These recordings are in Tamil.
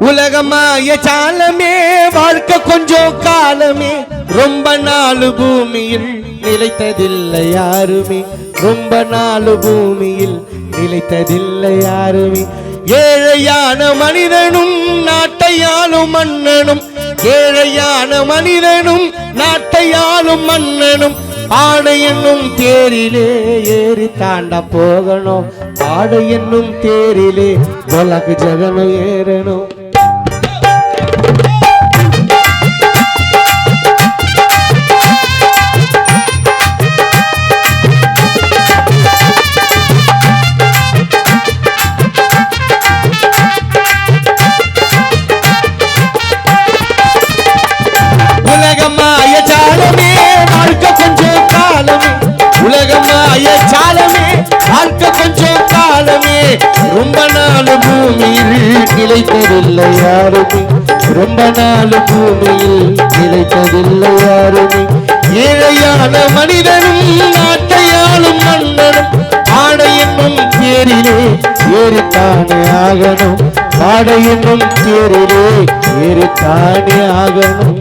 உலகமாய சாலமே வாழ்க்கை கொஞ்சம் காலமே ரொம்ப நாள் பூமியில் நிலைத்ததில்லை யாருமே ரொம்ப நாள் பூமியில் நிலைத்ததில்லை யாருமே ஏழையான மனிதனும் நாட்டையாளும் மன்னனும் ஏழையான மனிதனும் நாட்டையாளும் மன்னனும் ஆடை என்னும் தேரிலே ஏறி தாண்ட போகணும் ஆடை என்னும் தேரிலே உலக ஜகனம் ஏறணும் உலகமாய சாலமே வாழ்க்கை கொஞ்சம் காலமே உலகமாய சாலமே வாழ்க்கை கொஞ்சம் காலமே ரொம்ப நாள் பூமியில் நிலைத்ததில்லை யாருமே ரொம்ப நாள் பூமியில் நிலைத்ததில்லை யாருமே ஏழையான மனிதனும் நாட்டையாளும் மன்னனும் ஆடை என்னும் தேரிலே ஏறித்தானே ஆகணும் ஆடை என்னும் தேரிலே ஏறித்தானே ஆகணும்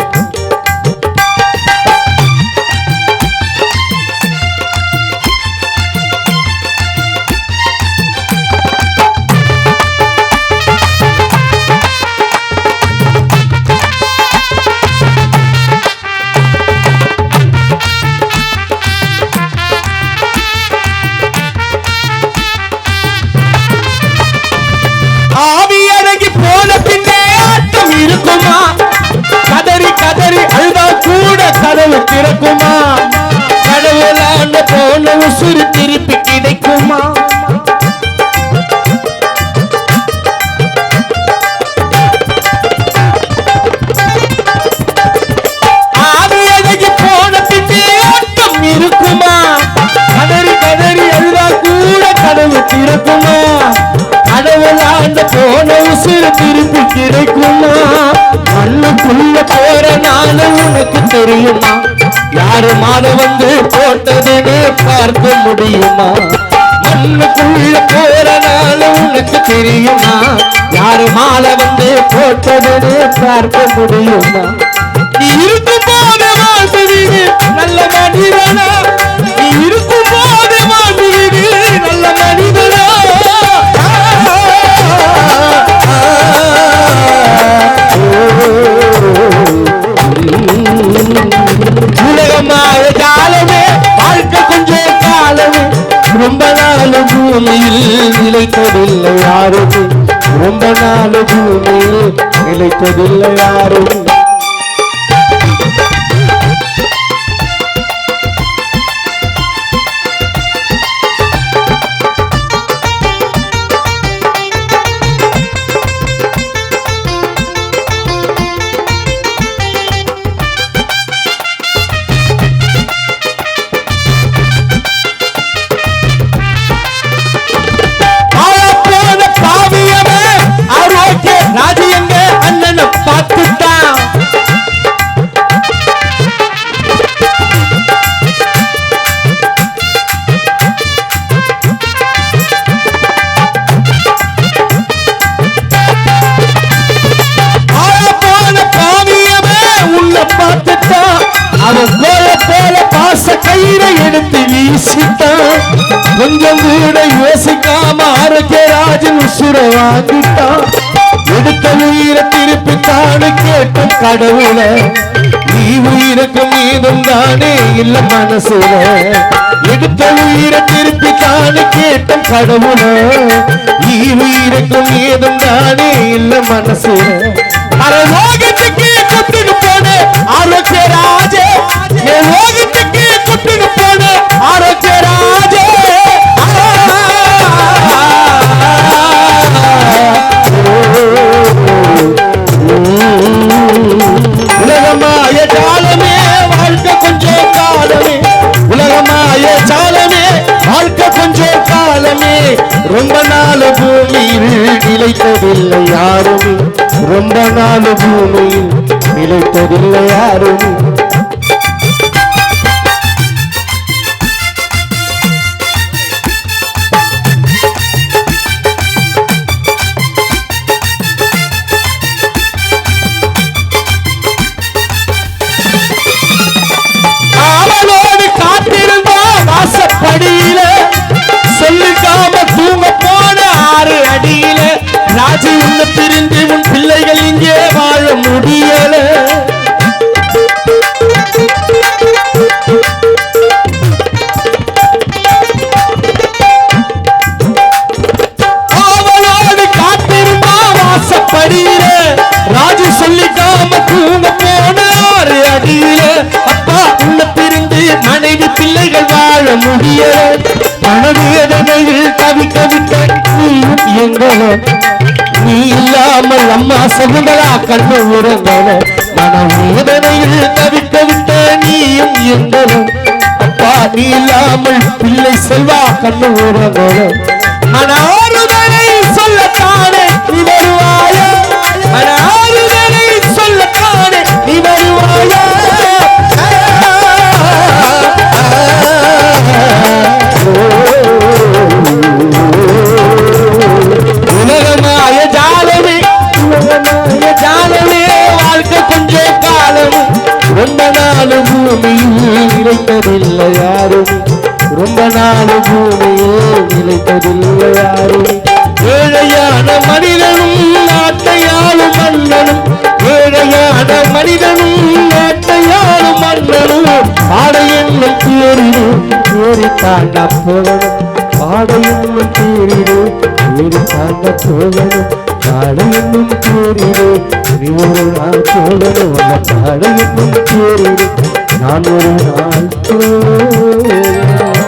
திறக்குமா கடவுளாண்ட போன உசுறு திருப்பி கிடைக்குமா ஆவியதைக்கு போன பின்னே ஆட்டம் இருக்குமா கதறி கதறி அழுதா கூட கடவுள் திறக்குமா கடவுளாண்ட போன உசுறு திருப்பி கிடைக்குமா மண்ணுக்குள்ள போற நாள் உனக்கு தெரியுமா யாரு மாலை வந்து போட்டதுன்னு பார்க்க முடியுமா மண்ணுக்குள்ள போற நாள் உனக்கு தெரியுமா யாரு மாலை வந்து போட்டதுன்னு பார்க்க முடியுமா நீ இருக்கும் போது வாழ்வீடு நல்ல மனிதனா நீ இருக்கும் போது வாழ்வீடு நல்ல மனிதனா உலகமாய காலமே வாழ்க்கை கொஞ்சம் காலமே ரொம்ப நாள் பூமியில் நிலைத்ததில்லை யாருமே ரொம்ப நாள் பூமியில் நிலைத்ததில்லை யாருமே கொஞ்சம் கூட யோசிக்காம ஆரோக்கியராஜன் உசுரை வாங்கிட்டான் எடுத்த உயிரை திருப்பி தானு கேட்டும் கடவுள நீ உயிருக்கு மீதும் தானே இல்ல மனசுல எடுத்த உயிரை திருப்பி தானு கேட்டும் கடவுள நீ உயிருக்கு மீதும் தானே இல்ல மனசுல லோகத்துக்கு கொட்டுன்னு போன ஆரோக்கியராஜே லோகத்துக்கு கொட்டுன்னு போன ஆரோக்கியராஜே உலகமாய சாலமே வாழ்க்கை கொஞ்சம் காலமே உலகமாய சாலமே வாழ்க்கை கொஞ்சம் காலமே ரொம்ப நாள் பூமியில் நிலைத்ததில்லை யாருமே ரொம்ப நாள் பூமியில் நிலைத்ததில்லை யாருமே முடிய மனவேதனையில் தவிக்க விட்ட நீயும் எங்கள நீ இல்லாமல் அம்மா சகுந்தலா கண்ணு உறங்கல மனவேதனையில் தவிக்க விட்ட நீயும் எங்கள அப்பா நீ இல்லாமல் பிள்ளை செல்வா கண்ணு உறங்கல மன ஆறுதலை சொல்லத்தானே நீ வருவாயா மன ஆறுதலை சொல்லத்தானே நீ வருவாயா உலகமாய ஜாலமே உலகமாய ஜாலமே வாழ்க்கை கொஞ்சம் காலமே ரொம்ப நாள் பூமியில் நிலைத்ததில்லை யாருமே ரொம்ப நாள் பூமியில் நிலைத்ததில்லை யாருமே ஏழையான மனிதனும் நாட்டையாளும் மன்னனும் ஏழையான மனிதனும் நாட்டையாளும் மன்னனும் பாடை என்னும் தேரிடு தேரி தாண்ட போகணும் பாடை என்னும் தேரிடு தேரி தாண்ட போகணும் பாடை என்னும் தேரிடு நீ ஒரு நாள் போகணும் பாடை என்னும் தேரிடு நான் ஒரு நாள் போகணும்